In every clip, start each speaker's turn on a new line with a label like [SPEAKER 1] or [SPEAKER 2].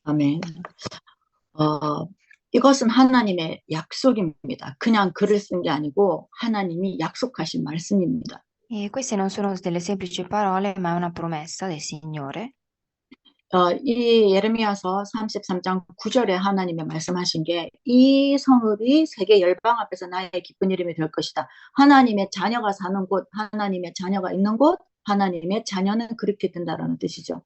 [SPEAKER 1] 아멘. 어, 이것은 하나님의 약속입니다. 그냥 글을 쓴 게 아니고 하나님이 약속하신 말씀입니다.
[SPEAKER 2] E queste non sono delle semplici parole, ma è una promessa del Signore.
[SPEAKER 1] 이 예레미야서 33장 9절에 하나님의 말씀하신 게 이 성읍이 세계 열방 앞에서 나의 기쁜 이름이 될 것이다. 하나님의 자녀가 사는 곳, 하나님의 자녀가 있는 곳, 하나님의 자녀는 그렇게 된다라는 뜻이죠.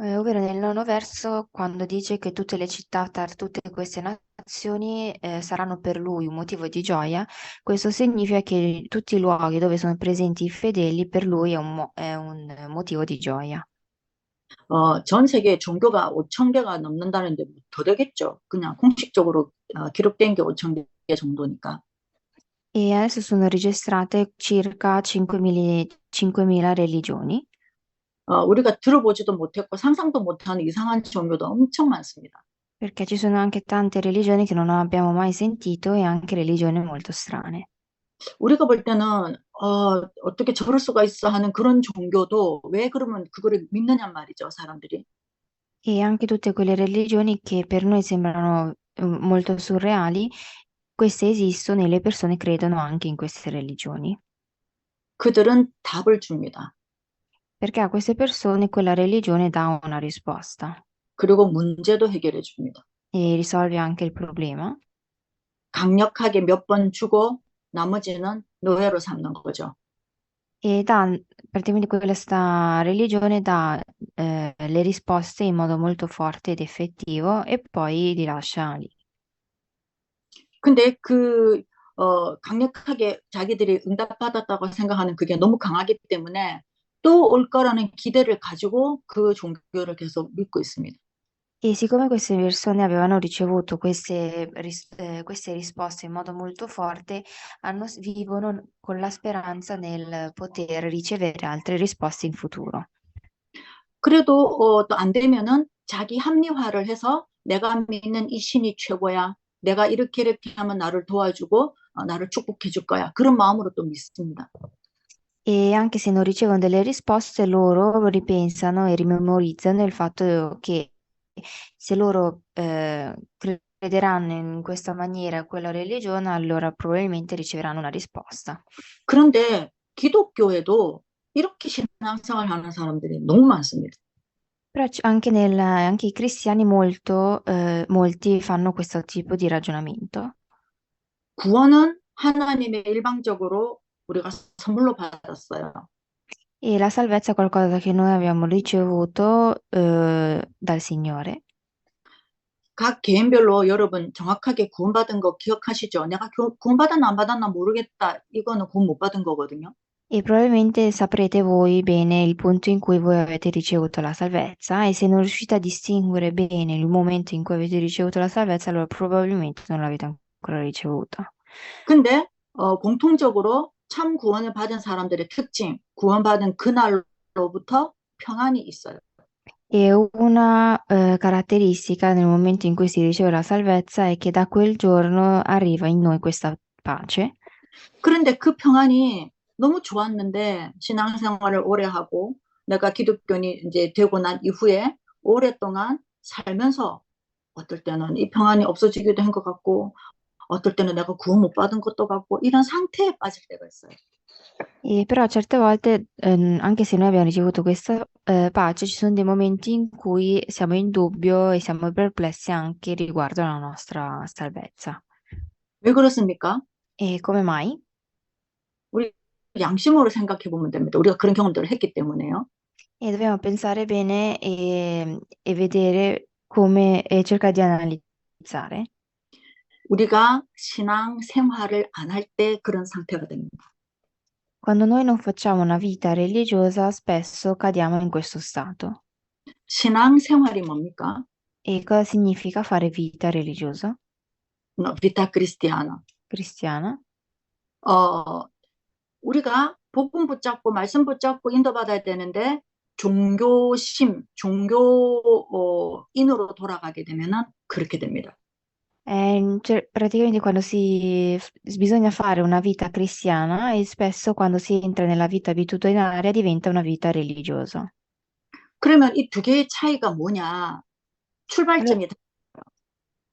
[SPEAKER 2] Ovvero nel nono verso, quando dice che tutte le città tra tutte queste nazioni saranno per lui un motivo di gioia, questo significa che tutti i luoghi dove sono presenti i fedeli per lui è un motivo di gioia.
[SPEAKER 1] 전 세계 종교가 5천 개가 넘는다는데 더 되겠죠. 그냥 공식적으로 기록된 게 5천 개 정도니까.
[SPEAKER 2] E adesso sono registrate circa 5.000 religioni,
[SPEAKER 1] 우리가 들어보지도 못했고 상상도 못하는 이상한 종교도 엄청 많습니다.
[SPEAKER 2] perché ci sono anche tante religioni che non abbiamo mai sentito e anche religioni molto strane.
[SPEAKER 1] 우리가 볼 때는 어떻게 저럴 수가 있어 하는 그런 종교도 왜 그러면 그거를 믿느냐 말이죠, 사람들이.
[SPEAKER 2] E anche tutte quelle religioni che per noi sembrano molto surreali, queste esistono e le persone credono anche in queste religioni,
[SPEAKER 1] 그들은 답을 줍니다.
[SPEAKER 2] perché a queste persone quella religione dà una risposta
[SPEAKER 1] 그리고 문제도 해결해 줍니다.
[SPEAKER 2] e risolve anche il problema.
[SPEAKER 1] 강력하게 몇 번 주고 나머지는 노예로 삼는 거죠.
[SPEAKER 2] E dà, praticamente questa religione dà le risposte in modo molto forte ed effettivo e poi li lascia lì.
[SPEAKER 1] 근데 강력하게 자기들이 응답받았다고 생각하는 그게 너무 강하기 때문에 또 올 거라는 기대를 가지고 그 종교를 계속 믿고 있습니다.
[SPEAKER 2] E siccome queste persone avevano ricevuto queste risposte in modo molto forte, vivono con la speranza nel poter ricevere altre risposte in futuro.
[SPEAKER 1] 그래도 또 안 되면은 자기 합리화를 해서 내가 믿는 이 신이 최고야. 내가 이렇게 하면 나를 도와주고 나를 축복해 줄 거야. 그런 마음으로 또 믿습니다.
[SPEAKER 2] E anche se non ricevono delle risposte, loro ripensano e rimemorizzano il fatto che se loro crederanno in questa maniera a quella religione, allora probabilmente riceveranno una risposta.
[SPEAKER 1] 그런데 기독교에도 이렇게 신앙생활 하는 사람들이 너무 많습니다.
[SPEAKER 2] Però anche i cristiani molti fanno questo tipo di ragionamento.
[SPEAKER 1] 구원은 하나님의 일방적으로 우리가 선물로 받았어요.
[SPEAKER 2] E la salvezza è qualcosa che noi abbiamo ricevuto dal Signore.
[SPEAKER 1] 각 개인별로 여러분 정확하게 구원받은 거 기억하시죠? 내가 구원받았나 안 받았나 모르겠다. 이거는 구원 못 받은 거거든요.
[SPEAKER 2] E probabilmente saprete voi bene il punto in cui voi avete ricevuto la salvezza e se non riuscite a distinguere bene il momento in cui avete ricevuto la salvezza, allora probabilmente non l'avete ancora ricevuta.
[SPEAKER 1] 근데 공통적으로 참 구원을 받은 사람들의 특징, 구원받은 그날로부터 평안이 있어요.
[SPEAKER 2] E una caratteristica nel momento in cui si riceve la salvezza è che da quel giorno arriva in noi questa pace.
[SPEAKER 1] 그런데 그 평안이 너무 좋았는데 신앙생활을 오래 하고 내가 기독교인이 이제 되고 난 이후에 오랫동안 살면서 어떨 때는 이 평안이 없어지기도 한 것 같고 어떨 때는 내가 구원 못 받은 것도 같고 이런 상태에 빠질 때가 있어요.
[SPEAKER 2] E però certe volte, anche se noi abbiamo ricevuto questa pace, ci sono dei momenti in cui siamo in dubbio e siamo perplessi anche riguardo alla nostra salvezza.
[SPEAKER 1] 왜 그렇습니까?
[SPEAKER 2] E come mai?
[SPEAKER 1] 우리 양심으로 생각해 보면 됩니다. 우리가 그런 경험들을 했기 때문에요.
[SPEAKER 2] E dobbiamo pensare bene e vedere come e cercare di analizzare.
[SPEAKER 1] 우리가 신앙 생활을 안 할 때 그런 상태가 됩니다.
[SPEAKER 2] Quando noi non facciamo una vita religiosa, spesso cadiamo in questo stato.
[SPEAKER 1] 신앙 생활이 뭡니까?
[SPEAKER 2] E cosa significa fare vita religiosa
[SPEAKER 1] 비타 크리스티아나.
[SPEAKER 2] cristiana?
[SPEAKER 1] 어, 우리가 복음 붙잡고 말씀 붙잡고 인도받아야 되는데 종교인으로 돌아가게 되면은 그렇게 됩니다.
[SPEAKER 2] Praticamente bisogna fare una vita cristiana e spesso quando si entra nella vita abitudinaria diventa una vita religiosa.
[SPEAKER 1] 그러면 이 두 개의 차이가 뭐냐?
[SPEAKER 2] Allora,
[SPEAKER 1] 출발점이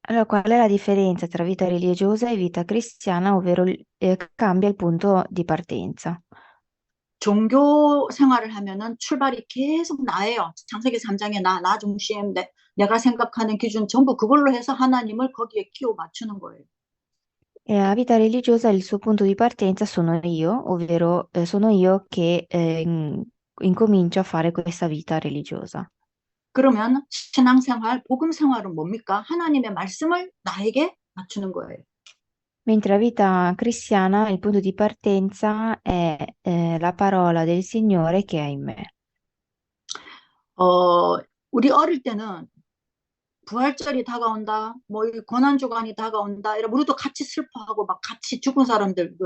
[SPEAKER 2] allora, qual è la differenza tra vita religiosa e vita cristiana, ovvero cambia il punto di partenza?
[SPEAKER 1] 종교 생활을 하면은 출발이 계속 나예요. 창세기 3장에 나 중심, 내가 생각하는 기준 전부 그걸로 해서 하나님을 거기에 끼워 맞추는 거예요.
[SPEAKER 2] E la vita religiosa, il suo punto di partenza sono io, ovvero sono io che incomincio a fare questa vita religiosa.
[SPEAKER 1] 그러면 신앙생활, 복음생활은 뭡니까? 하나님의 말씀을 나에게 맞추는 거예요.
[SPEAKER 2] Mentre la vita cristiana, il punto di partenza è la parola del Signore che è in me.
[SPEAKER 1] 어, 우리 어릴 때는 부활절이 다가온다, 뭐 이 고난주간이 다가온다, 이러면 우리도 같이 슬퍼하고 막 같이 죽은 사람들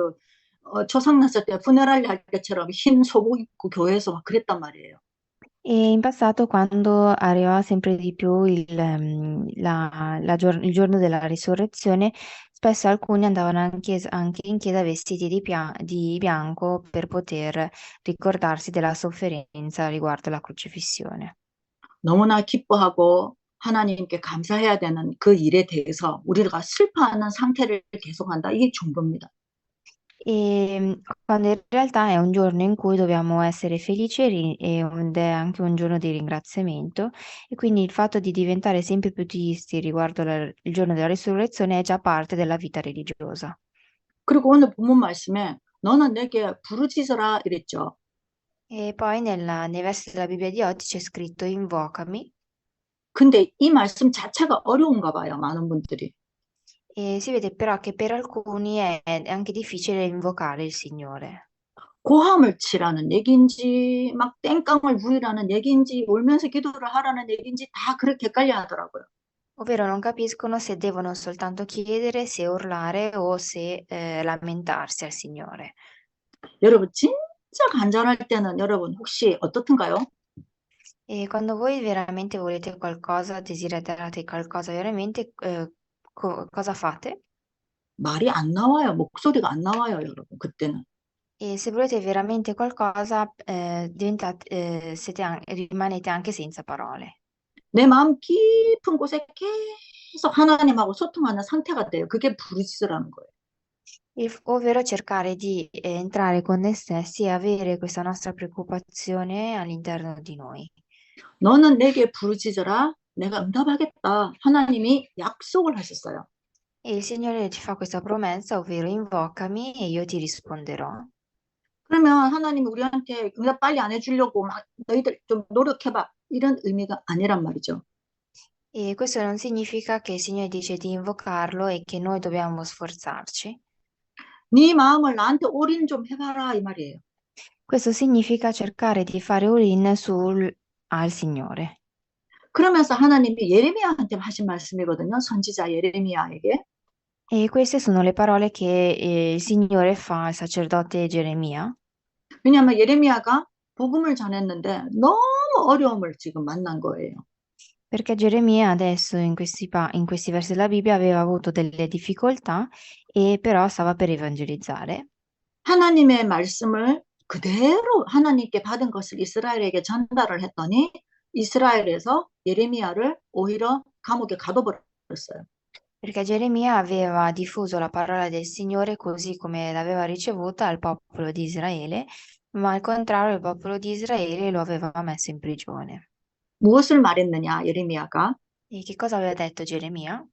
[SPEAKER 1] 초상 났을 때 푸네랄리 할 때처럼 흰 소복 입고 교회에서 막 그랬단 말이에요.
[SPEAKER 2] E in passato, quando arrivava sempre di più il giorno della risurrezione, spesso alcuni andavano anche in chiesa vestiti di bianco per poter ricordarsi della sofferenza riguardo la crocifissione.
[SPEAKER 1] 너무나 기뻐하고 하나님께 감사해야 되는 그 일에 대해서 우리가 슬퍼하는 상태를 계속한다. 이게 종교입니다.
[SPEAKER 2] Quando in realtà è un giorno in cui dobbiamo essere felici ed è anche un giorno di ringraziamento, e quindi il fatto di diventare sempre più tristi riguardo il giorno della risurrezione è già parte della vita religiosa.
[SPEAKER 1] 그리고 오늘 본문 말씀에 너는 내게 부르짖어라 이랬죠.
[SPEAKER 2] E poi nei versi della Bibbia di oggi c'è scritto invocami,
[SPEAKER 1] 근데 이 말씀 자체가 어려운가 봐요. 많은 분들이.
[SPEAKER 2] e si vede però che per alcuni è anche difficile invocare il Signore.
[SPEAKER 1] 고함을 치라는 얘기인지 막 땡깡을 부리라는 얘기인지 울면서 기도를 하라는 얘기인지 다 그렇게 헷갈려 하더라고요.
[SPEAKER 2] Ovvero non capiscono se devono soltanto chiedere, se urlare o se lamentarsi al Signore.
[SPEAKER 1] 여러분 진짜 간절할 때는 여러분 혹시 어떻든가요?
[SPEAKER 2] E quando voi veramente volete qualcosa, desiderate qualcosa veramente, cosa fate?
[SPEAKER 1] 말이 안 나와요. 목소리가 안 나와요, 여러분. 그때는.
[SPEAKER 2] E se volete veramente qualcosa, rimanete anche senza parole.
[SPEAKER 1] 내 마음 깊은 곳에 계속 하나님하고 소통하는 상태가 돼요. 그게 부르짖으라는 거예요.
[SPEAKER 2] Ovvero cercare di entrare con noi stessi e avere questa nostra preoccupazione all'interno di noi.
[SPEAKER 1] 너는 내게 부르짖어라. 내가 응답하겠다. 하나님이 약속을 하셨어요.
[SPEAKER 2] E il Signore ci fa questa promessa, ovvero invocami e io ti risponderò.
[SPEAKER 1] 그러면 하나님이 우리한테 응답 빨리 안 해주려고 막 너희들 좀 노력해봐. 이런 의미가 아니란 말이죠.
[SPEAKER 2] E questo non significa che il Signore dice di invocarlo e che noi dobbiamo sforzarci.
[SPEAKER 1] 네 마음을 나한테 올인 좀 해봐라 이 말이에요.
[SPEAKER 2] Questo significa cercare di fare all-in al Signore.
[SPEAKER 1] 그러면서 하나님이 예레미야한테 하신 말씀이거든요. 선지자 예레미야에게.
[SPEAKER 2] E queste sono le parole che il Signore fa al sacerdote Geremia,
[SPEAKER 1] 왜냐하면 예레미야가 복음을 전했는데 너무 어려움을 지금 만난 거예요.
[SPEAKER 2] perché Geremia adesso in questi versi della Bibbia aveva avuto delle difficoltà e però stava per evangelizzare.
[SPEAKER 1] 하나님의 말씀을 그대로 하나님께 받은 것을 이스라엘에게 전달을 했더니 이스라엘에서 예레미야를 오히려 감옥에 가둬버렸어요.
[SPEAKER 2] Perché Geremia aveva diffuso la parola del Signore così come l'aveva ricevuta al popolo di Israele, ma al contrario il popolo di Israele lo aveva messo in prigione.
[SPEAKER 1] 무엇을 말했느냐 예레미야가
[SPEAKER 2] E che cosa aveva detto Geremia?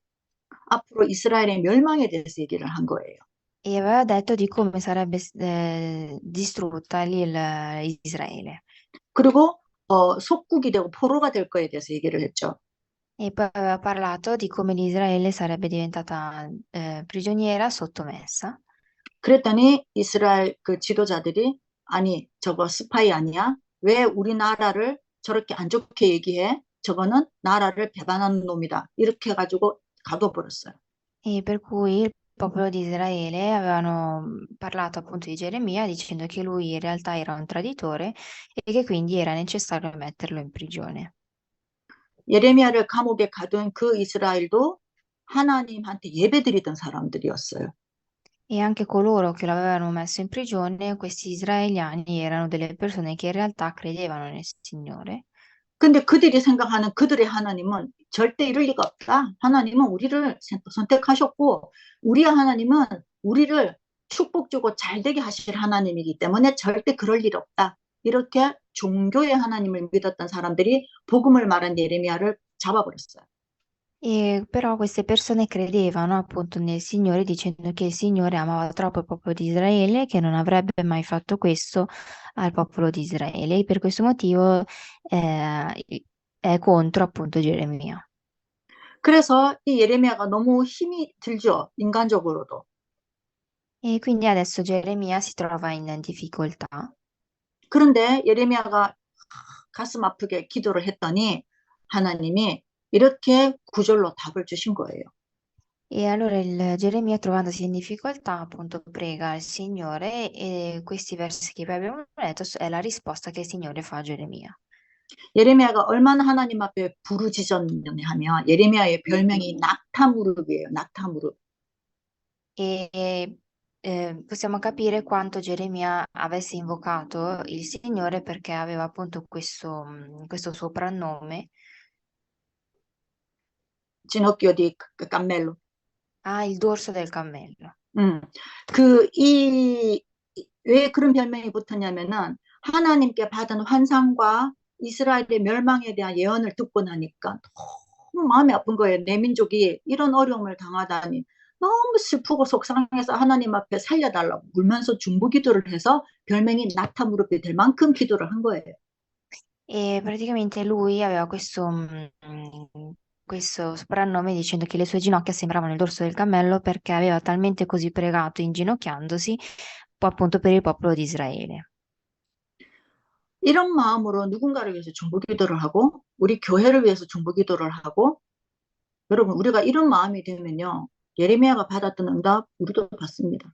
[SPEAKER 1] 앞으로 이스라엘의 멸망에 대해서 얘기를 한 거예요.
[SPEAKER 2] E aveva detto di come sarebbe distrutta Israele.
[SPEAKER 1] 그리고 속국이 되고 포로가 될 거에 대해서 얘기를 했죠.
[SPEAKER 2] E poi aveva parlato di come l'Israele sarebbe diventata prigioniera, sottomessa.
[SPEAKER 1] 그랬더니 이스라엘 그 지도자들이 아니 저거 스파이 아니야? 왜 우리나라를 저렇게 안 좋게 얘기해? 저거는 나라를 배반하는 놈이다. 이렇게 해가지고 가둬버렸어요.
[SPEAKER 2] E per cui il popolo di Israele avevano parlato appunto di Geremia dicendo che lui in realtà era un traditore e che quindi era necessario metterlo in prigione.
[SPEAKER 1] 예레미야를 감옥에 가둔 그 이스라엘도 하나님한테 예배드리던 사람들이었어요.
[SPEAKER 2] E anche coloro che l'avevano messo in prigione, questi israeliani erano delle persone che in realtà credevano nel Signore.
[SPEAKER 1] 근데 그들이 생각하는 그들의 하나님은 절대 이럴 리가 없다. 하나님은 우리를 선택하셨고, 우리의 하나님은 우리를 축복 주고 잘 되게 하실 하나님이기 때문에 절대 그럴 일 없다. 이렇게 종교의 하나님을 믿었던 사람들이 복음을 말한 예레미야를 잡아버렸어요.
[SPEAKER 2] E però queste persone credevano appunto nel Signore dicendo che il Signore amava troppo il popolo di Israele e che non avrebbe mai fatto questo al popolo di Israele. E per questo motivo è contro appunto Geremia.
[SPEAKER 1] 그래서 이 예레미야가 너무 힘이 들죠. 인간적으로도.
[SPEAKER 2] E quindi adesso Geremia si trova in difficoltà.
[SPEAKER 1] 그런데 예레미야가 가슴 아프게 기도를 했더니 하나님이 이렇게 구절로 답을 주신 거예요.
[SPEAKER 2] E allora il Geremia, trovandosi in difficoltà, appunto prega il Signore e questi versi che poi abbiamo letto è la risposta che il Signore fa a Geremia.
[SPEAKER 1] 예레미야가 얼마나 하나님 앞에 부르짖었느냐 하면 예레미야의 별명이 낙타무릎이에요. 낙타무릎.
[SPEAKER 2] Possiamo capire quanto Geremia avesse invocato il Signore perché aveva appunto questo soprannome.
[SPEAKER 1] 진흙교 뒤 깜멜로.
[SPEAKER 2] Ah, il dorso del cammello.
[SPEAKER 1] 그, 왜 그런 별명이 붙었냐면은 하나님께 받은 환상과 이스라엘의 멸망에 대한 예언을 듣고 나니까 너무 마음이 아픈 거예요. 내 민족이 이런 어려움을 당하다니. 너무 슬프고 속상해서 하나님 앞에 살려달라고 울면서 중보기도를 해서 별명이 낙타무릎이 될 만큼 기도를 한 거예요.
[SPEAKER 2] E praticamente lui aveva questo soprannome dicendo che le sue ginocchia sembravano il dorso del cammello perché aveva talmente così pregato inginocchiandosi appunto per il popolo di Israele.
[SPEAKER 1] 이런 마음으로 누군가를 위해서 중보기도를 하고 우리 교회를 위해서 중보기도를 하고 여러분 우리가 이런 마음이 되면요. 예레미야가 받았던 응답 우리도 받습니다.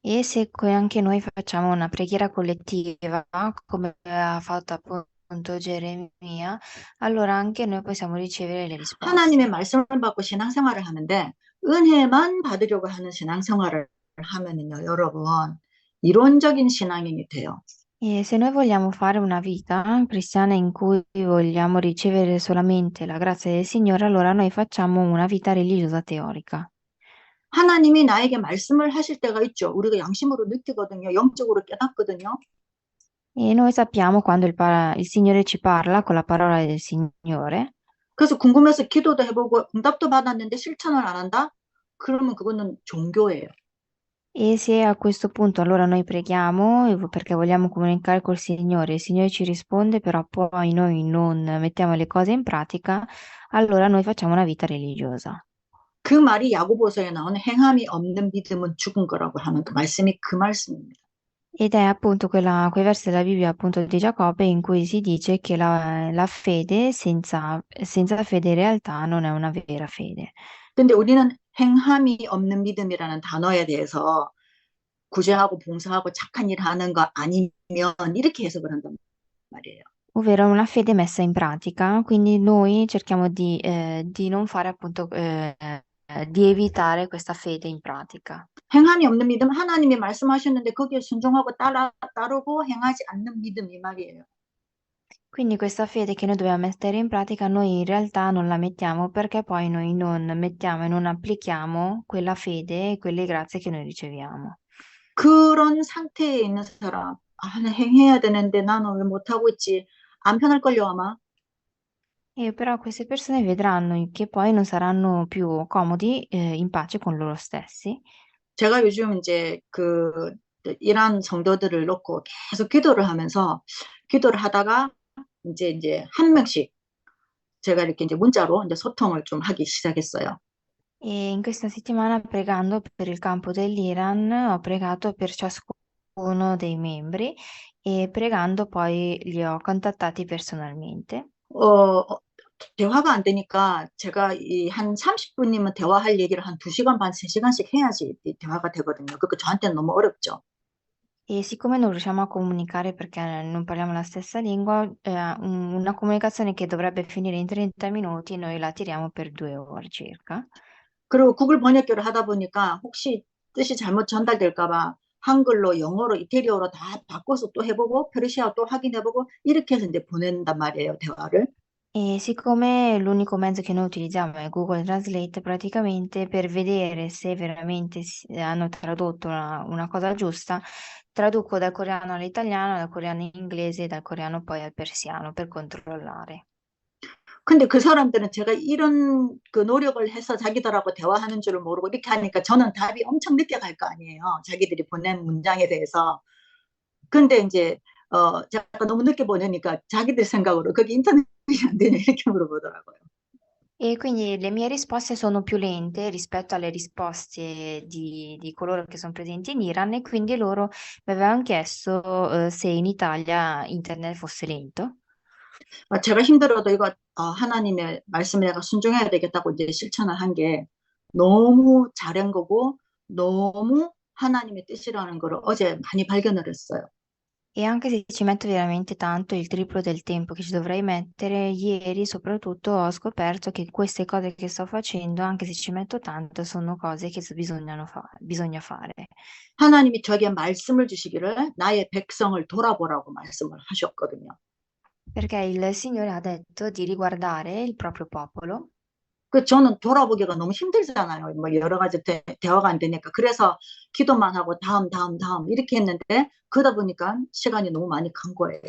[SPEAKER 2] E se anche noi facciamo una preghiera collettiva, come ha fatto appunto Geremia, allora anche noi possiamo ricevere le risposte.
[SPEAKER 1] 하나님의 말씀을 받고 신앙생활을 하는데 은혜만 받으려고 하는 신앙생활을 하면은요, 여러분 이론적인 신앙인이 돼요.
[SPEAKER 2] E se noi vogliamo fare una vita cristiana in cui vogliamo ricevere solamente la grazia del Signore, allora noi facciamo una vita religiosa teorica.
[SPEAKER 1] 하나님이 나에게 말씀을 하실 때가 있죠. 우리가 양심으로 느끼거든요. 영적으로 깨닫거든요.
[SPEAKER 2] E noi sappiamo quando il Signore ci parla con la parola del Signore.
[SPEAKER 1] 그래서 궁금해서 기도도 해보고 응답도 받았는데 실천을 안 한다? 그러면 그거는 종교예요.
[SPEAKER 2] E se a questo punto allora noi preghiamo perché vogliamo comunicare col Signore, il Signore ci risponde, però poi noi non mettiamo le cose in pratica, allora noi facciamo una vita religiosa.
[SPEAKER 1] 그 말이 야고보서에 나오는 행함이 없는 믿음은 죽은 거라고 하는 그 말씀이 그 말씀입니다.
[SPEAKER 2] Ed è appunto quei versi della Bibbia appunto di Giacobbe in cui si dice che la fede senza fede in realtà non è una vera fede.
[SPEAKER 1] 근데 우리는 행함이 없는 믿음이라는 단어에 대해서 구제하고 봉사하고 착한 일 하는 거 아니면 이렇게 해석을 한단 말이에요.
[SPEAKER 2] Ovvero una fede messa in pratica, quindi noi cerchiamo di non fare appunto, di evitare questa fede in pratica.
[SPEAKER 1] 행함이 없는 믿음, 하나님이 말씀하셨는데 거기에 순종하고 따르고 행하지 않는 믿음 이 말이에요.
[SPEAKER 2] Quindi questa fede che noi dobbiamo mettere in pratica, noi in realtà non la mettiamo perché poi noi non mettiamo e non applichiamo quella fede e quelle grazie che noi riceviamo.
[SPEAKER 1] 그런 상태에 있는 사람, 아, 나 행해야 되는데 나는 왜 못하고 있지? 안 편할걸요, 아마.
[SPEAKER 2] E però queste persone vedranno che poi non saranno più comodi, in pace con loro stessi.
[SPEAKER 1] 제가 요즘 이제 그 이란 성도들을 놓고 계속 기도를 하면서 기도를 하다가 이제 한 명씩 제가 이렇게 이제 문자로 이제 소통을 좀 하기 시작했어요.
[SPEAKER 2] E in questa settimana, pregando per il campo dell'Iran, ho pregato per ciascuno dei membri e pregando poi li ho contattati personalmente.
[SPEAKER 1] 대화가 안 되니까 제가 한 30분이면 대화할 얘기를 한 2시간 반, 3시간씩 해야지 대화가 되거든요. 그러니까 저한테는 너무 어렵죠.
[SPEAKER 2] E siccome non riusciamo a comunicare perché non parliamo la stessa lingua, una comunicazione che dovrebbe finire in 30 minuti, noi la tiriamo per 2 ore circa.
[SPEAKER 1] 그리고 구글 번역기를 하다 보니까 혹시 뜻이 잘못 전달될까 봐 한글로 영어로 이태리어로 다 바꿔서 또 해보고 페르시아 또 확인해보고 이렇게 해서 이제 보낸단 말이에요, 대화를.
[SPEAKER 2] E siccome l'unico mezzo che noi utilizziamo è Google Translate, praticamente per vedere se veramente hanno tradotto una cosa giusta, traduco dal coreano all'italiano, dal coreano all'inglese e dal coreano poi al persiano per controllare.
[SPEAKER 1] 근데 그 사람들은 제가 이런 그 노력을 해서 자기들하고 대화하는 줄을 모르고 이렇게 하니까 저는 답이 엄청 늦게 갈 거 아니에요. 자기들이 보낸 문장에 대해서. 근데 이제 제가 너무 늦게 보내니까 자기들 생각으로 거기 인터넷이 안 되냐 이렇게 물어보더라고요.
[SPEAKER 2] E quindi le mie risposte sono più lente rispetto alle risposte di coloro che sono presenti in Iran e quindi loro mi avevano chiesto se in Italia internet fosse lento.
[SPEAKER 1] 제가 힘들어도 이거 하나님의 말씀에 내가 순종해야 되겠다고 이제 실천을 한 게 너무 잘한 거고 너무 하나님의 뜻이라는 걸 어제 많이 발견을 했어요.
[SPEAKER 2] E anche se ci metto veramente tanto, il triplo del tempo che ci dovrei mettere, ieri soprattutto ho scoperto che queste cose che sto facendo, anche se ci metto tanto, sono cose che bisogna fare.
[SPEAKER 1] 하나님이 저에게 말씀을 주시기를 나의 백성을 돌아보라고 말씀을 하셨거든요.
[SPEAKER 2] Perché il Signore ha detto di riguardare il proprio popolo.
[SPEAKER 1] 그 저는 돌아보기가 너무 힘들잖아요. 뭐 여러 가지 대화가 안 되니까. 그래서 기도만 하고 다음 이렇게 했는데 그러다 보니까 시간이 너무 많이 간 거예요.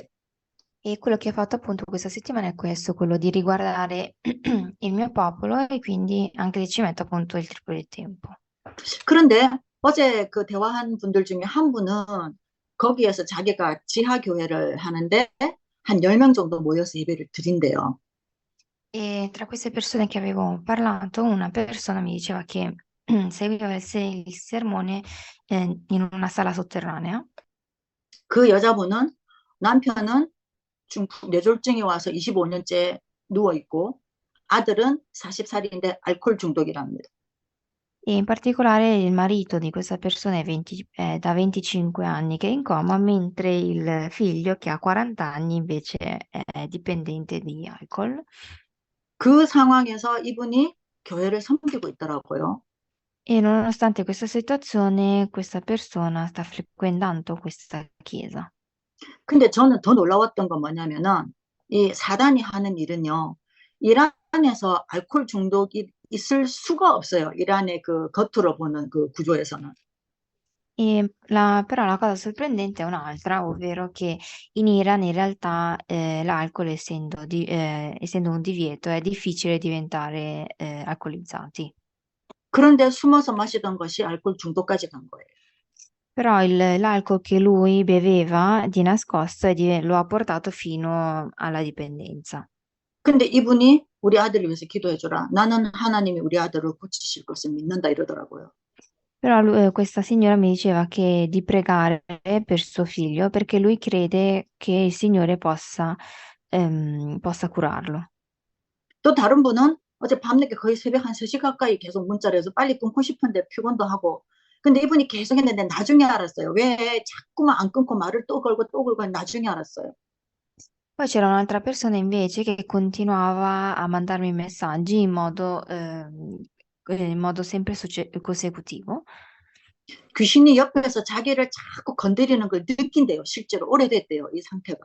[SPEAKER 2] E quello che ho fatto appunto questa settimana è questo, quello di riguardare il mio popolo e quindi anche se ci metto appunto il triplo del tempo.
[SPEAKER 1] 그런데 어제 그 대화한 분들 중에 한 분은 거기에서 자기가 지하 교회를 하는데 한 10명 정도 모여서 예배를 드린대요.
[SPEAKER 2] E tra queste persone che avevo parlato, una persona mi diceva che seguiva il sermone in una sala sotterranea
[SPEAKER 1] 그 여자분은 남편은 뇌졸중이 와서 25년째 누워 있고 아들은 40살인데 알코올 중독이랍니다.
[SPEAKER 2] e in particolare il marito di questa persona è da 25 anni che è in coma, mentre il figlio che ha 40 anni invece è dipendente di alcol.
[SPEAKER 1] 그 상황에서 이분이 교회를 섬기고 있더라고요.
[SPEAKER 2] E nonostante questa situazione, questa persona sta frequentando questa chiesa.
[SPEAKER 1] 근데 저는 더 놀라웠던 건 뭐냐면은 이 사단이 하는 일은요. 이란에서 알코올 중독이 있을 수가 없어요. 이란의 그 겉으로 보는 그 구조에서는.
[SPEAKER 2] Però la cosa sorprendente è un'altra, ovvero che in Iran in realtà l'alcol, essendo un divieto, è difficile diventare alcolizzati.
[SPEAKER 1] 그런데 숨어서 마시던 것이 알코올 중독까지 간 거예요.
[SPEAKER 2] Però l'alcol che lui beveva di nascosto lo ha portato fino alla dipendenza.
[SPEAKER 1] 근데 이분이 우리 아들을 위해서 기도해 주라. 나는 하나님이 우리 아들을 고치실 것을 믿는다 이러더라고요.
[SPEAKER 2] Però questa signora mi diceva che di pregare per suo figlio perché lui crede che il Signore possa curarlo.
[SPEAKER 1] 또 다른 분은 어제 밤늦게 거의 새벽 한 3시 가까이 계속 문자를 해서 빨리 끊고 싶은데 피곤도 하고 근데 이분이 계속 했는데 나중에 알았어요. 왜 자꾸만 안 끊고 말을 또 걸고 나중에 알았어요.
[SPEAKER 2] Poi c'era un'altra persona invece che continuava a mandarmi messaggi in modo sempre consecutivo.
[SPEAKER 1] 귀신이 옆에서 자기를 자꾸 건드리는 걸 느낀대요. 실제로 오래됐대요. 이 상태가.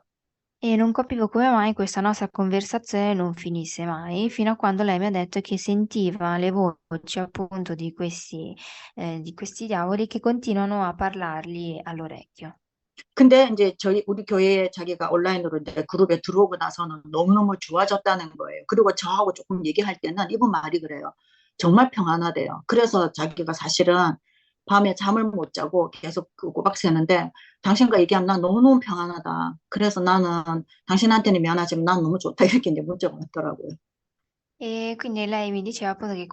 [SPEAKER 2] E non capivo come mai questa nostra conversazione non finisse mai, fino a quando lei mi ha detto che sentiva le voci appunto di questi diavoli che continuano a parlargli all'orecchio.
[SPEAKER 1] 근데 이제 우리 교회에 자기가 온라인으로 이제 그룹에 들어오고 나서는 너무너무 좋아졌다는 거예요. 그리고 저하고 조금 얘기할 때는 이분 말이 그래요. 정말 평안하대요. 그래서 자기가 사실은 밤에 잠을 못 자고 계속 그 꼬박 새는데 당신과 얘기하면 난 너무너무 평안하다. 그래서 나는 당신한테는 미안하지만 난 너무 좋다. 이렇게 이제 문자가 왔더라고요.
[SPEAKER 2] E quindi lei mi diceva appunto che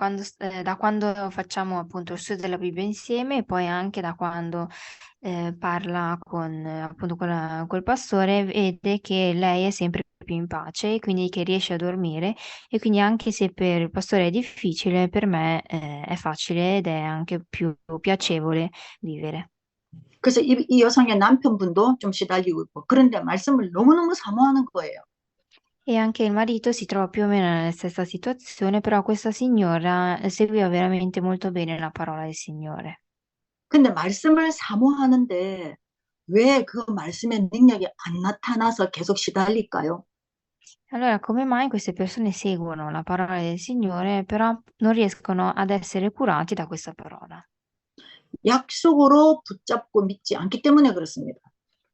[SPEAKER 2] da quando facciamo appunto il studio della Bibbia insieme e poi anche da quando parla con appunto col pastore, vede che lei è sempre più in pace, quindi che riesce a dormire e quindi anche se per il pastore è difficile, per me è facile ed è anche più piacevole vivere.
[SPEAKER 1] 그래서 이 여성의 남편분도 좀 시달리고 있고 그런데 말씀을 너무너무 사모하는 거예요.
[SPEAKER 2] E anche il marito si trova più o meno nella stessa situazione, però questa signora seguiva veramente molto bene la parola del Signore.
[SPEAKER 1] 근데 말씀을 사모하는데 왜 그 말씀의 능력이 안 나타나서 계속 시달릴까요?
[SPEAKER 2] Allora, come mai queste persone seguono la parola del Signore, però non riescono ad essere curati da questa parola?
[SPEAKER 1] 약속으로 붙잡고 믿지 않기 때문에 그렇습니다.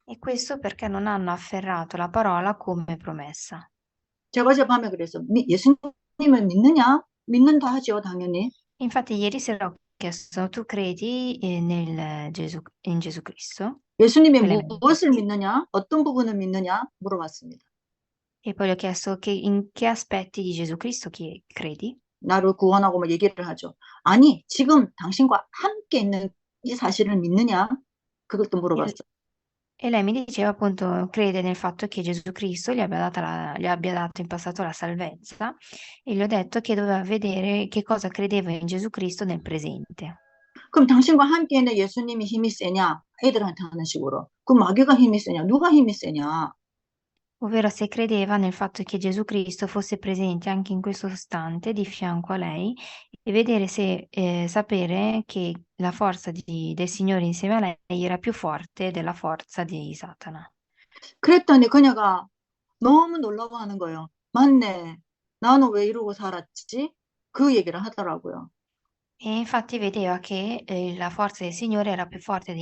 [SPEAKER 2] E questo perché non hanno afferrato la parola come promessa.
[SPEAKER 1] 제가 어젯밤에 그래서 예수님을 믿느냐? 믿는다 하죠, 당연히.
[SPEAKER 2] Infatti, ieri sera ho chiesto, tu credi in Gesù Cristo?
[SPEAKER 1] 예수님이
[SPEAKER 2] Quelle me.
[SPEAKER 1] 무엇을 믿느냐? 어떤 부분을 믿느냐? 물어봤습니다.
[SPEAKER 2] E poi gli ho chiesto in che aspetti di Gesù Cristo credi?
[SPEAKER 1] 나를 구원하고 뭐 얘기를 하죠. 아니, 지금 당신과 함께 있는 이 사실을 믿느냐? 그것도
[SPEAKER 2] E,
[SPEAKER 1] 물어봤어요.
[SPEAKER 2] e lei mi diceva appunto, crede nel fatto che Gesù Cristo gli abbia dato in passato la salvezza e gli ho detto che doveva vedere che cosa credeva in Gesù Cristo nel presente.
[SPEAKER 1] 그럼 당신과 함께 있는 예수님이 힘이 세냐? 애들한테 하는 식으로. 그럼 마귀가 힘이 세냐? 누가 힘이 세냐?
[SPEAKER 2] Ovvero se credeva nel fatto che Gesù Cristo fosse presente anche in questo istante di fianco a lei e vedere se sapere che la forza del Signore insieme a lei era più forte della forza di Satana.
[SPEAKER 1] 그랬더니 그녀가 너무 놀라워하는 거예요. 맞네. 나는 왜 이러고 살았지? 그 얘기를 하더라고요.
[SPEAKER 2] E infatti vedeva che la forza del Signore era più forte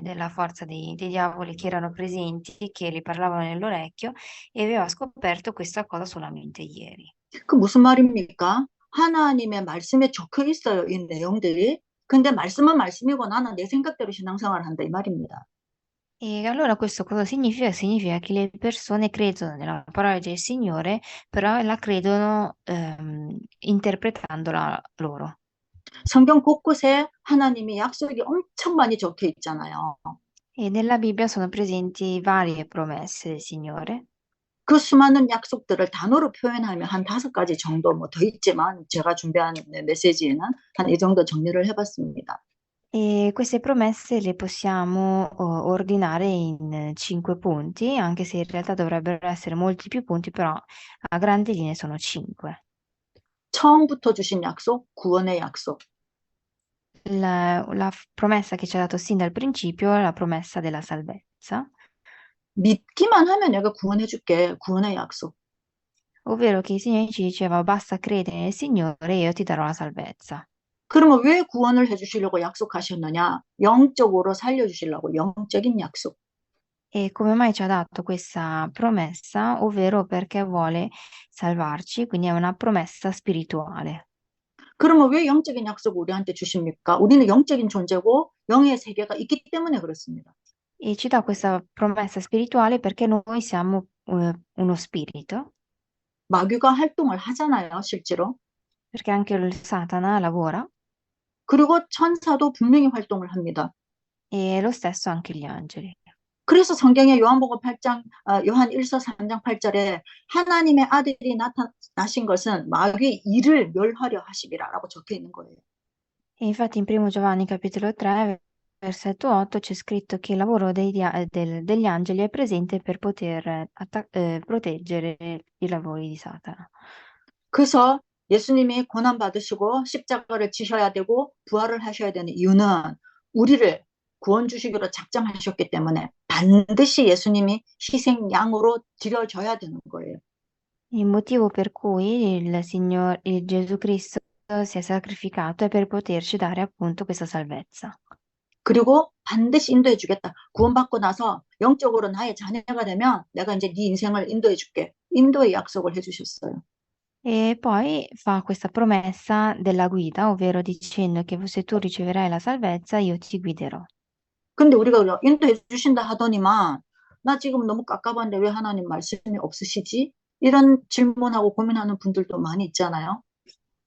[SPEAKER 2] della forza dei diavoli che erano presenti, che gli parlavano nell'orecchio, e aveva scoperto questa cosa solamente ieri.
[SPEAKER 1] 그 무슨 말입니까? 하나님의 말씀에 적혀 있어요, 이 내용들이. 근데 말씀은 말씀이고 나는 내 생각대로 신앙생활을 한다 이 말입니다.
[SPEAKER 2] E allora questo cosa significa? Significa che le persone credono nella parola del Signore, però la credono interpretandola loro.
[SPEAKER 1] 성경 곳곳에 하나님이 약속이 엄청 많이 적혀 있잖아요.
[SPEAKER 2] E nella Bibbia sono presenti varie promesse del Signore.
[SPEAKER 1] 그 수많은 약속들을 단어로 표현하면 한 5가지 정도 뭐 더 있지만 제가 준비한 메시지에는 한 이 정도 정리를 해봤습니다.
[SPEAKER 2] E queste promesse le possiamo ordinare in 5 punti, anche se in realtà dovrebbero essere molti più punti, però a grandi linee sono 5.
[SPEAKER 1] 처음부터 주신 약속, 구원의 약속.
[SPEAKER 2] La promessa che ci ha dato sin dal principio è la promessa della salvezza,
[SPEAKER 1] 믿기만 하면 내가 구원해줄게. 구원의 약속.
[SPEAKER 2] ovvero che il Signore ci diceva basta credere nel Signore e io ti darò la salvezza.
[SPEAKER 1] 그러면 왜 구원을 해주시려고 약속하셨느냐? 영적으로 살려주시려고 영적인 약속.
[SPEAKER 2] E come mai ci ha dato questa promessa? Ovvero perché vuole salvarci, quindi è una promessa spirituale.
[SPEAKER 1] 그러면 왜 영적인 약속을 우리한테 주십니까? 우리는 영적인 존재고 영의 세계가 있기 때문에 그렇습니다.
[SPEAKER 2] E ci dà questa promessa spirituale perché noi siamo uno spirito,
[SPEAKER 1] 마귀가 활동을 하잖아요, 실제로.
[SPEAKER 2] perché anche il Satana lavora
[SPEAKER 1] 그리고 천사도 분명히 활동을 합니다.
[SPEAKER 2] e lo stesso anche gli angeli.
[SPEAKER 1] 그래서 성경에 요한복음 8장, 요한 1서 3장 8절에 하나님의 아들이 나타나신 것은 마귀의 일을 멸하려 하심이라고 적혀 있는 거예요.
[SPEAKER 2] E infatti in 1 Giovanni capitolo 3, versetto 8 c'è scritto che il lavoro degli angeli è presente per poter proteggere i lavori di Satana.
[SPEAKER 1] 그래서 예수님이 고난 받으시고 십자가를 지셔야 되고 부활을 하셔야 되는 이유는 우리를 구원 주시기로 작정하셨기 때문에 반드시 예수님이 희생양으로 드려져야 되는 거예요.
[SPEAKER 2] Il motivo per cui il Gesù Cristo si è sacrificato è per poterci dare appunto questa salvezza.
[SPEAKER 1] 그리고 반드시 인도해 주겠다. 구원받고 나서 영적으로 나의 자녀가 되면 내가 이제 네 인생을 인도해 줄게. 인도의 약속을 해 주셨어요.
[SPEAKER 2] E poi fa questa promessa della guida, ovvero dicendo che se tu riceverai la salvezza, io ti guiderò.
[SPEAKER 1] 근데 우리가 인도해 주신다 하더니만 나 지금 너무 깝깝한데 왜 하나님 말씀이 없으시지? 이런 질문하고 고민하는 분들도 많이 있잖아요.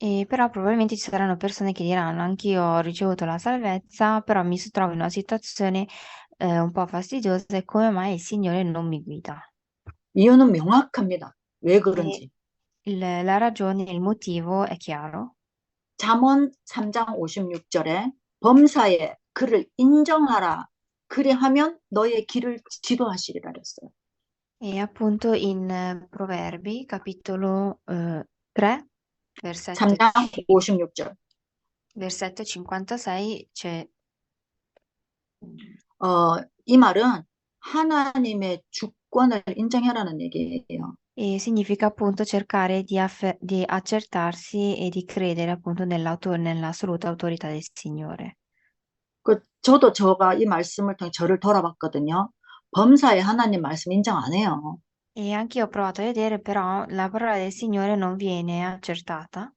[SPEAKER 2] E però probabilmente ci saranno persone che diranno: anch'io ho ricevuto la salvezza, però mi trovo in una situazione un po' fastidiosa e come mai il Signore non mi guida?
[SPEAKER 1] 이유는 명확합니다. 왜
[SPEAKER 2] E
[SPEAKER 1] 그런지.
[SPEAKER 2] la ragione, il motivo è chiaro.
[SPEAKER 1] 잠언 3장 56절에 범사에 그를 인정하라. 그리하면 너의 길을 지도하시리라 그랬어요.
[SPEAKER 2] E appunto in Proverbi, capitolo 3, versetto,
[SPEAKER 1] 3장 56절.
[SPEAKER 2] versetto 56, c'è
[SPEAKER 1] 이 말은 하나님의 주권을 인정해라는 얘기예요.
[SPEAKER 2] E significa appunto cercare di accertarsi e di credere appunto nell'assoluta autorità del Signore.
[SPEAKER 1] 저도 저가 이 말씀을 통해 저를 돌아봤거든요. 범사에 하나님 말씀 인정 안 해요.
[SPEAKER 2] E anch'io ho provato a vedere, però la parola del Signore non viene accertata.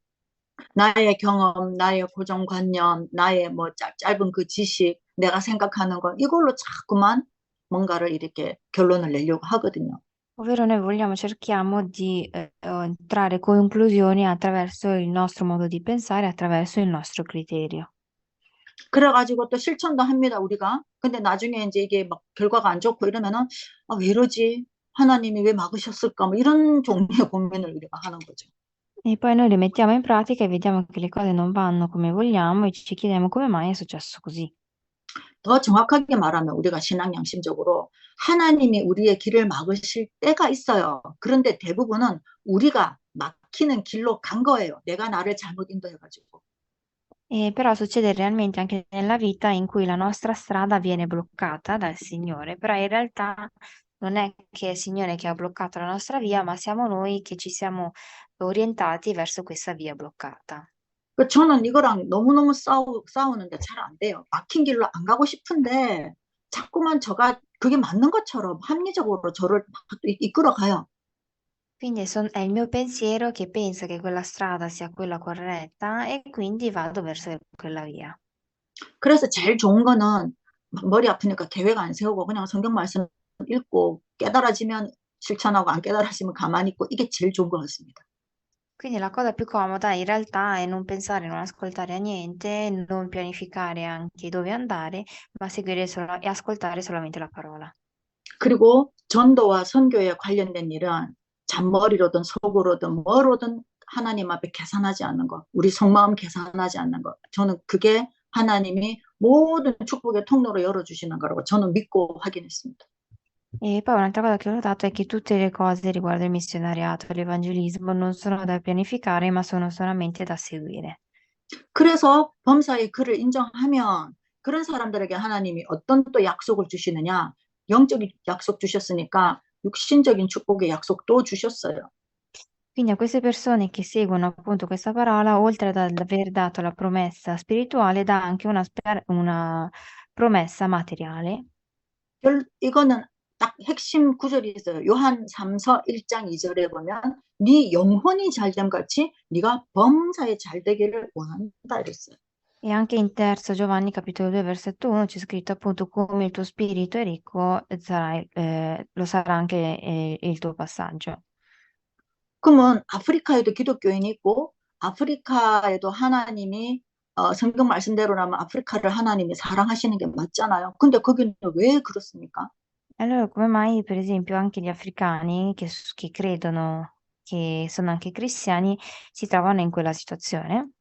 [SPEAKER 1] 나의 경험, 나의 고정관념, 나의 뭐 짧은 그 지식, 내가 생각하는 거, 이걸로 자꾸만 뭔가를 이렇게 결론을 내려고 하거든요.
[SPEAKER 2] Ovvero cerchiamo di trarre conclusioni attraverso il nostro modo di pensare, attraverso il nostro criterio.
[SPEAKER 1] 그래가지고 또 실천도 합니다, 우리가. 근데 나중에 이제 이게 막 결과가 안 좋고 이러면은, 아, 왜 이러지? 하나님이 왜 막으셨을까? 뭐 이런 종류의 고민을 우리가 하는 거죠.
[SPEAKER 2] E poi noi le mettiamo in pratica e vediamo che le cose non vanno come vogliamo e ci chiediamo come mai è successo così.
[SPEAKER 1] 더 정확하게 말하면 우리가 신앙 양심적으로 하나님이 우리의 길을 막으실 때가 있어요. 그런데 대부분은 우리가 막히는 길로 간 거예요. 내가 나를 잘못 인도해가지고.
[SPEAKER 2] E però succede realmente anche nella vita in cui la nostra strada viene bloccata dal Signore, però in realtà non è che è il Signore che ha bloccato la nostra via, ma siamo noi che ci siamo orientati verso questa via bloccata.
[SPEAKER 1] 저는 이거랑 너무너무 싸우는데 잘 안 돼요. 막힌 길로 안 가고 싶은데 자꾸만 저가 그게 맞는 것처럼 합리적으로 저를 막 이끌어 가요.
[SPEAKER 2] Quindi è il mio pensiero che pensa che quella strada sia quella corretta e quindi vado verso quella via.
[SPEAKER 1] 그래서 제일 좋은 거는 머리 아프니까 계획 안 세우고 그냥 성경 말씀 읽고 깨달아지면 실천하고 안 깨달아지면 가만히 있고 이게 제일 좋은 것 같습니다.
[SPEAKER 2] Quindi la cosa più comoda in realtà è non pensare, non ascoltare a niente, non pianificare anche dove andare, ma seguire solo e ascoltare solamente la parola.
[SPEAKER 1] 그리고 전도와 선교에 관련된 일은 잔머리로든 속으로든 뭐로든 하나님 앞에 계산하지 않는 것, 우리 속마음 계산하지 않는 것. 저는 그게 하나님이 모든 축복의 통로로 열어주시는 거라고 저는 믿고 확인했습니다.
[SPEAKER 2] E poi un'altra cosa che ho notato è che tutte le cose riguardo il missionariato, l'evangelismo, non sono da pianificare, ma sono solamente da seguire.
[SPEAKER 1] 그래서 범사의 글을 인정하면 그런 사람들에게 하나님이 어떤 또 약속을 주시느냐? 영적인 약속 주셨으니까 육신적인 축복의 약속도 주셨어요.
[SPEAKER 2] Quindi a queste persone che seguono appunto questa parola, oltre ad aver dato la promessa spirituale, dà anche una promessa materiale.
[SPEAKER 1] 이거는 딱 핵심 구절이 있어요. 요한 3서 1장 2절에 보면 네 영혼이 잘됨 같이 네가 범사에 잘 되기를 원한다 이랬어요.
[SPEAKER 2] E anche in terzo Giovanni capitolo 2 versetto 1 c'è scritto appunto come il tuo spirito è ricco, lo sarà anche il tuo passaggio.
[SPEAKER 1] 그러면 아프리카에도 기독교인이 있고 아프리카에도 하나님이 성경 말씀대로라면 아프리카를 하나님이 사랑하시는 게 맞잖아요. 근데 거기는 왜 그렇습니까?
[SPEAKER 2] Allora, come mai, per esempio, anche gli africani che credono che sono anche cristiani si trovano in quella situazione?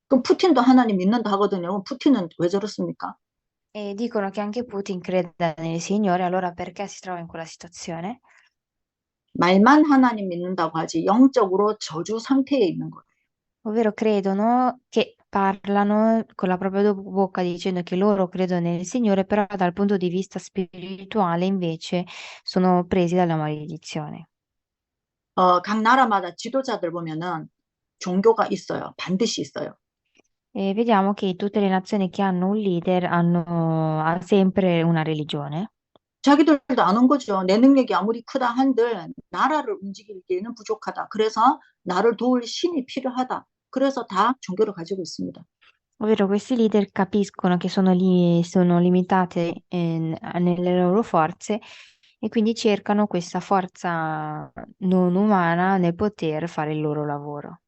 [SPEAKER 1] 그럼 푸틴도 하나님 믿는다 하거든요. 푸틴은 왜 저렇습니까?
[SPEAKER 2] E dicono che anche Putin crede nel Signore, allora perché si trova in quella situazione?
[SPEAKER 1] 말만 하나님 믿는다고 하지 영적으로 저주 상태에 있는 거예요.
[SPEAKER 2] Ovvero credono che parlano con la propria bocca dicendo che loro credono nel Signore, però dal punto di vista spirituale invece sono presi dalla maledizione.
[SPEAKER 1] 각 나라마다 지도자들 보면은 종교가 있어요. 반드시 있어요.
[SPEAKER 2] E vediamo che tutte le nazioni che hanno un leader ha sempre una religione.
[SPEAKER 1] 자기들도 아는 거죠. 내 능력이 아무리 크다 한들 나라를 움직이기에는 부족하다. 그래서 나를 도울 신이 필요하다. 그래서 다 종교를 가지고 있습니다.
[SPEAKER 2] Ovvero questi leader capiscono che sono limitate nelle loro forze e quindi cercano questa forza non umana nel poter fare il loro lavoro.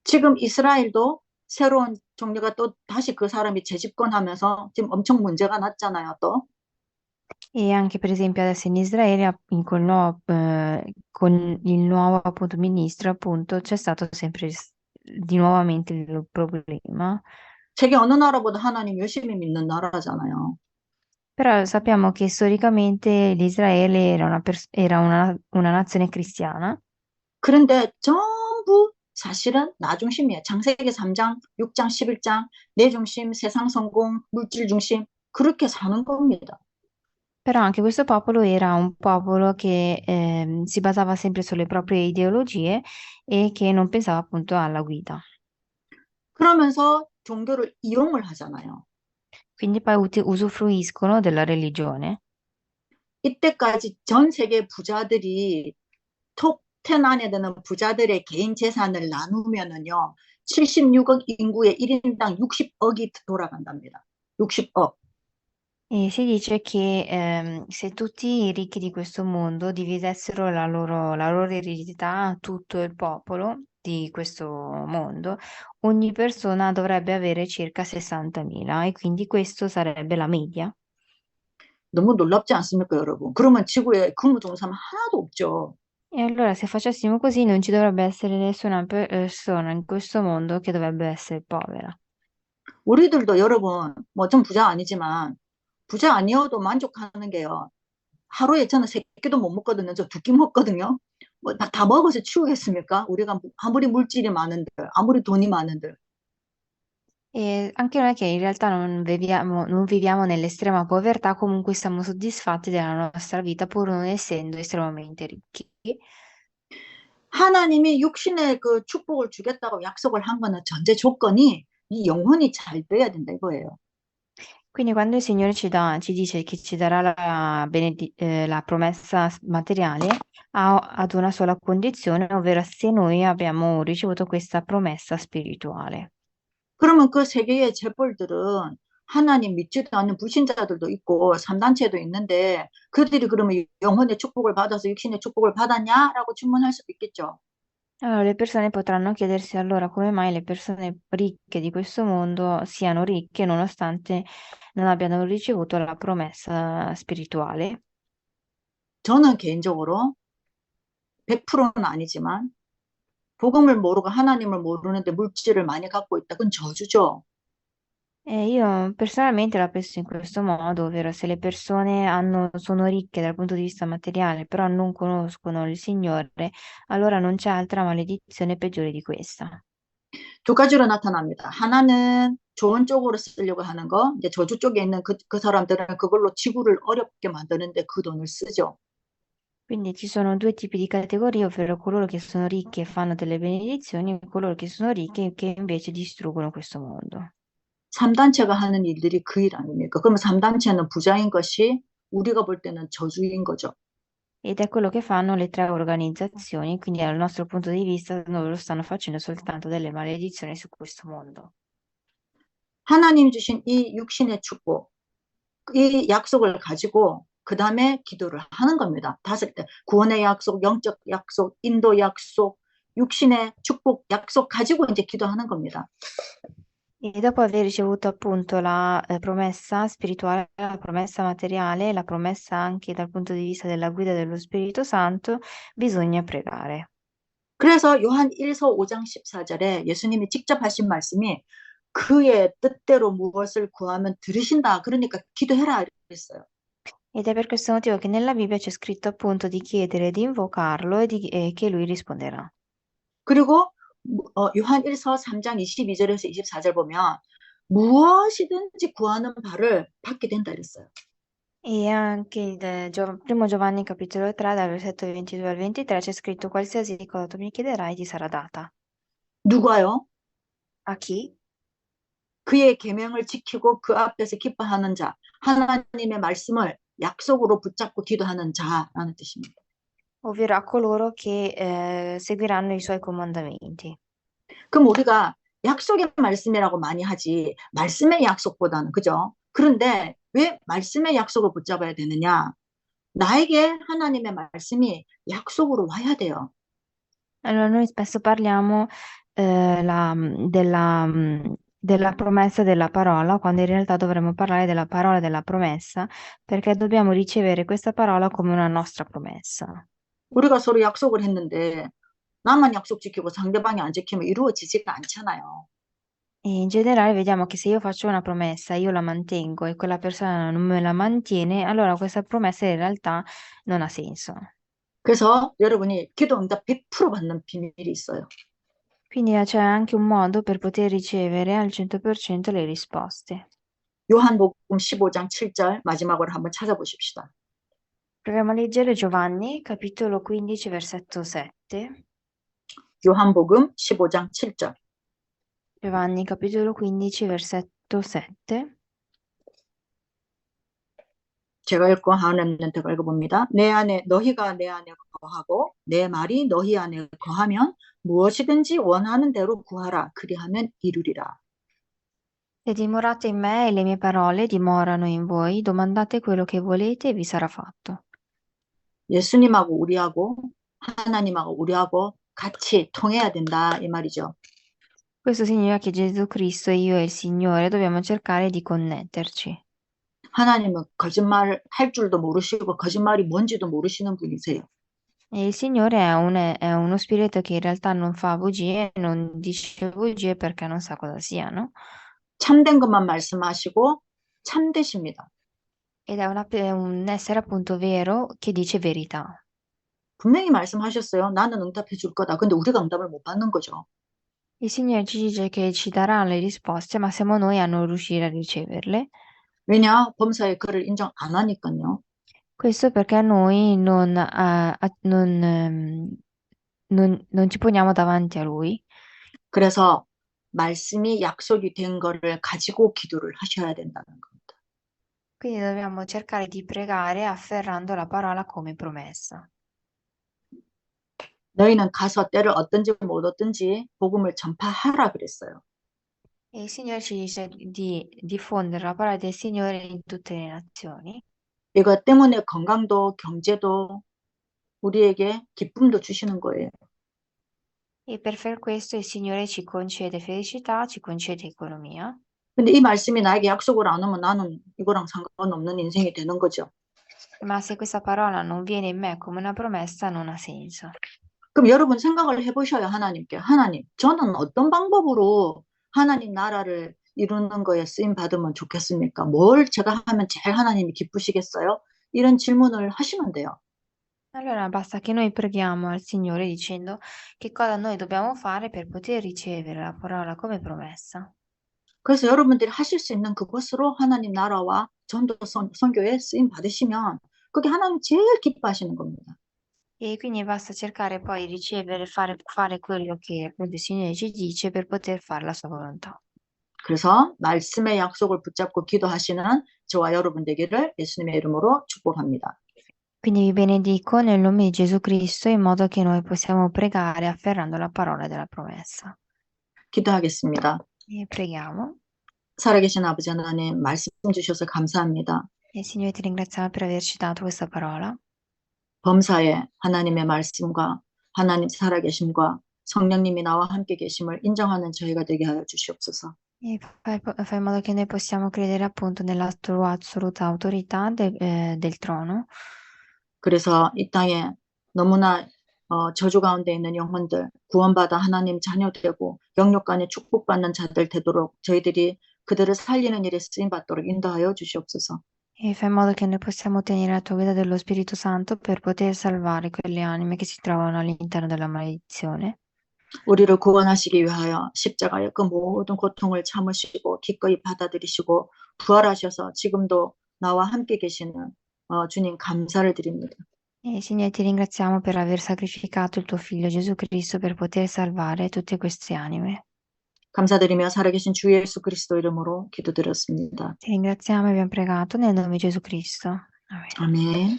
[SPEAKER 1] 지금 이스라엘도 새로운 종교가 또 다시 그 사람이 재집권하면서 지금 엄청 문제가 났잖아요, 또.
[SPEAKER 2] E anche per esempio adesso in Israele, con il nuovo appunto ministro, appunto, c'è stato sempre di nuovamente il problema.
[SPEAKER 1] 세계 어느 나라보다 하나님 열심히 믿는 나라잖아요.
[SPEAKER 2] Però sappiamo che storicamente l'Israele era una nazione cristiana,
[SPEAKER 1] 그런데 전부 사실은 나 중심이에요. 창세기 3장, 6장, 11장, 내 중심, 세상 성공, 물질 중심. 그렇게 사는 겁니다.
[SPEAKER 2] Però anche questo popolo era un popolo che si basava sempre sulle proprie ideologie e che non pensava appunto alla guida.
[SPEAKER 1] 그러면서 종교를 이용을 하잖아요.
[SPEAKER 2] Quindi poi usufruiscono della religione.
[SPEAKER 1] 이때까지 전 세계 부자들이 톱10 안에 드는 부자들의 개인 재산을 나누면은요, 76억 인구의 1인당 60억이 돌아간답니다. 60억.
[SPEAKER 2] E si dice che se tutti i ricchi di questo mondo dividessero la loro eredità a tutto il popolo di questo mondo, ogni persona dovrebbe avere circa 60.000 e quindi questo sarebbe la media.
[SPEAKER 1] 너무 놀랍지 않습니까, 여러분? 그러면 지구에 근무종사는 하나도 없죠.
[SPEAKER 2] E allora se facessimo così non ci dovrebbe essere nessuna persona in questo mondo che dovrebbe essere povera.
[SPEAKER 1] 우리들도 여러분, 뭐 좀 부자 아니지만, 부자 아니어도 만족하는 게요. 하루에 저는 세 끼도 못 먹거든요. 저 두 끼 먹거든요. 뭐 다 먹어서 치우겠습니까? 우리가 아무리 물질이 많은들, 아무리 돈이 많은들.
[SPEAKER 2] E anche noi che in realtà non viviamo nell'estrema povertà, comunque siamo soddisfatti della nostra vita pur non essendo estremamente ricchi.
[SPEAKER 1] 하나님이 육신의 그 축복을 주겠다고 약속을 한 거는 전제 조건이 이 영혼이 잘 돼야 된다 이거예요.
[SPEAKER 2] Quindi quando il Signore ci dice che ci darà la promessa materiale, ad una sola condizione, ovvero se noi abbiamo ricevuto questa promessa spirituale.
[SPEAKER 1] 그러면 그 세계의 재벌들은 하나님 믿지도 않는 불신자들도 있고 삼단체도 있는데 그들이 그러면 영혼의 축복을 받아서 육신의 축복을 받았냐라고 질문할 수도 있겠죠.
[SPEAKER 2] Allora, le persone potranno chiedersi allora come mai le persone ricche di questo mondo siano ricche nonostante non abbiano ricevuto la promessa spirituale.
[SPEAKER 1] 저는 개인적으로 100%는 아니지만 복음을 모르고 하나님을 모르는데 물질을 많이 갖고 있다. 그건 저주죠.
[SPEAKER 2] E io personalmente la penso in questo modo, ovvero se le persone sono ricche dal punto di vista materiale, però non conoscono il Signore, allora non c'è altra maledizione peggiore di questa.
[SPEAKER 1] 두 가지로 나타납니다. 하나는 좋은 쪽으로 쓰려고 하는 거, 이제 저주 쪽에 있는 그 사람들은 그걸로 지구를 어렵게 만드는데 그 돈을 쓰죠.
[SPEAKER 2] Quindi ci sono due tipi di categorie, ovvero coloro che sono ricchi e fanno delle benedizioni e coloro che sono ricchi che invece distruggono questo mondo.
[SPEAKER 1] 3단체가 하는 일들이 그 일 아닙니까? 그러면 3단체는 부자인 것이 우리가 볼 때는 저주인 거죠.
[SPEAKER 2] Ed è quello che fanno le tre organizzazioni, quindi dal nostro punto di vista loro stanno facendo soltanto delle maledizioni su questo mondo.
[SPEAKER 1] 하나님 주신 이 육신의 축복, 이 약속을 가지고 그 다음에 기도를 하는 겁니다. 다섯 때 구원의 약속, 영적 약속, 인도 약속, 육신의 축복 약속 가지고 이제 기도하는 겁니다.
[SPEAKER 2] E dopo aver ricevuto appunto la promessa spirituale, la promessa materiale, la promessa anche dal punto di vista della guida dello Spirito Santo, bisogna pregare.
[SPEAKER 1] 그래서 요한 1서 5장 14절에 예수님이 직접 하신 말씀이 그의 뜻대로 무엇을 구하면 들으신다. 그러니까 기도해라 그랬어요.
[SPEAKER 2] Ed è per questo motivo che nella Bibbia c'è scritto appunto di chiedere, di invocarlo e che lui risponderà.
[SPEAKER 1] 그리고 요한 1서 3장 22절에서 24절 보면 무엇이든지 구하는 바를 받게 된다 그랬어요.
[SPEAKER 2] E anche il primo Giovanni capitolo 3, dal versetto 22 al 23, c'è scritto qualsiasi cosa tu mi chiederai ti sarà data.
[SPEAKER 1] 누가요?
[SPEAKER 2] A chi?
[SPEAKER 1] 그의 계명을 지키고 그 앞에서 기뻐하는 자, 하나님의 말씀을 약속으로 붙잡고 기도하는 자라는 뜻입니다.
[SPEAKER 2] Ovvero a coloro che seguiranno i suoi comandamenti.
[SPEAKER 1] 그럼 우리가 약속의 말씀이라고 많이 하지 말씀의 약속보다는 그죠? 그런데 왜 말씀의 약속을 붙잡아야 되느냐? 나에게 하나님의 말씀이 약속으로 와야 돼요.
[SPEAKER 2] Allora, noi spesso parliamo della promessa della parola, quando in realtà dovremmo parlare della parola della promessa, perché dobbiamo ricevere questa parola come una nostra promessa.
[SPEAKER 1] 우리가 서로 약속을 했는데 나만 약속 지키고 상대방이 안 지키면 이루어지지가 않잖아요.
[SPEAKER 2] E in generale vediamo che se io faccio una promessa, io la mantengo e quella persona non me la mantiene, allora questa promessa in realtà non ha senso.
[SPEAKER 1] 그래서 여러분이 기도 응답 100% 받는 비밀이 있어요.
[SPEAKER 2] Quindi c'è anche un modo per poter ricevere al 100% le risposte.
[SPEAKER 1] 요한복음 15장 7절 마지막으로 한번 찾아보십시다.
[SPEAKER 2] Proviamo a leggere Giovanni, capitolo 15, versetto 7.
[SPEAKER 1] 요한복음 15장 7절.
[SPEAKER 2] Giovanni, capitolo 15, versetto 7.
[SPEAKER 1] 제가 읽고 하나님한테 읽어봅니다. 너희가 내 안에 거하고 내 말이 너희 안에 거하면 무엇이든지 원하는 대로 구하라. 그리하면 이루리라.
[SPEAKER 2] Se dimorate in me e le mie parole dimorano in voi, domandate quello che volete e vi sarà fatto.
[SPEAKER 1] 예수님하고 우리하고 하나님하고 우리하고 같이 통해야 된다 이 말이죠.
[SPEAKER 2] Questo significa che Gesù Cristo, io e il Signore dobbiamo cercare di connetterci.
[SPEAKER 1] 하나님은 거짓말 할 줄도 모르시고 거짓말이 뭔지도 모르시는 분이세요.
[SPEAKER 2] E il Signore è uno spirito che in realtà non fa bugie, non dice bugie perché non sa cosa siano.
[SPEAKER 1] 참된 것만 말씀하시고 참되십니다.
[SPEAKER 2] Ed è un essere appunto vero che dice verità.
[SPEAKER 1] 분명히 말씀하셨어요. 나는 응답해 줄 거다. 근데 우리가 응답을 못 받는 거죠.
[SPEAKER 2] Il Signore ci dice che ci darà le risposte, ma siamo noi a non riuscire a riceverle.
[SPEAKER 1] 왜냐? 범사에 그를 인정 안 하니까요.
[SPEAKER 2] Questo perché noi non ci poniamo davanti a Lui.
[SPEAKER 1] 그래서 말씀이 약속이 된 거를 가지고 기도를 하셔야 된다는 겁니다.
[SPEAKER 2] Quindi dobbiamo cercare di pregare afferrando la parola come promessa.
[SPEAKER 1] 너희는 가서 때를 얻든지 못 얻든지 복음을 전파하라 그랬어요.
[SPEAKER 2] E il Signore ci dice di diffondere la parola del Signore in tutte le nazioni.
[SPEAKER 1] 이것 때문에 건강도 경제도 우리에게 기쁨도 주시는 거예요.
[SPEAKER 2] E per fare questo il Signore ci concede felicità, ci concede economia.
[SPEAKER 1] 근데 이 말씀이 나에게 약속을 안 오면 나는 이거랑 상관없는 인생이 되는 거죠.
[SPEAKER 2] Ma se questa parola non viene in me come una promessa, non ha senso.
[SPEAKER 1] 그럼 여러분 생각을 해보셔요. 하나님께. 하나님, 저는 어떤 방법으로 하나님 나라를 이루는 거에 쓰임 받으면 좋겠습니까? 뭘 제가 하면 제일 하나님이 기쁘시겠어요? 이런 질문을 하시면 돼요.
[SPEAKER 2] Allora basta che noi preghiamo al Signore dicendo che cosa noi dobbiamo fare per poter ricevere la parola come promessa.
[SPEAKER 1] 그래서 여러분들이 하실 수 있는 그것으로 하나님 나라와 전도 선교에 쓰임 받으시면 그게 하나님 제일 기뻐하시는 겁니다.
[SPEAKER 2] E quindi basta cercare poi di ricevere, fare quello che appunto il Signore ci dice per poter fare la sua volontà.
[SPEAKER 1] 그래서 말씀의 약속을 붙잡고 기도하시는 저와 여러분 되기를 예수님의 이름으로 축복합니다.
[SPEAKER 2] Quindi vi benedico nel nome di Gesù Cristo in modo che noi possiamo pregare afferrando la parola della promessa.
[SPEAKER 1] 기도하겠습니다.
[SPEAKER 2] E preghiamo.
[SPEAKER 1] 살아계신 아버지 하나님 말씀 주셔서 감사합니다.
[SPEAKER 2] E Signore ti ringraziamo per averci dato questa parola.
[SPEAKER 1] 범사에 하나님의 말씀과 하나님 살아계심과 성령님이 나와 함께 계심을 인정하는 저희가 되게 하여 주시옵소서.
[SPEAKER 2] E fai in modo che noi possiamo credere appunto nella tua assoluta autorità del trono.
[SPEAKER 1] 그래서 이 땅에 너무나 저주 가운데 있는 영혼들 구원받아 하나님 자녀되고 영육간에 축복받는 자들 되도록 저희들이 그들을 살리는 일에 쓰임받도록 인도하여 주시옵소서.
[SPEAKER 2] E fai in modo che noi possiamo ottenere la tua guida dello Spirito Santo per poter salvare quelle anime che si trovano all'interno della maledizione.
[SPEAKER 1] 우리를 구원하시기 위하여 십자가의 그 모든 고통을 참으시고 기꺼이 받아들이시고 부활하셔서 지금도 나와 함께 계시는 주님 감사를 드립니다.
[SPEAKER 2] E Signore, ti ringraziamo per aver sacrificato il tuo Figlio Gesù Cristo per poter salvare tutte queste anime.
[SPEAKER 1] 감사드리며 살아계신 주 예수 그리스도 이름으로 기도드렸습니다.
[SPEAKER 2] Ti ringraziamo e abbiamo pregato nel nome di Gesù Cristo. Amen.
[SPEAKER 1] 아멘.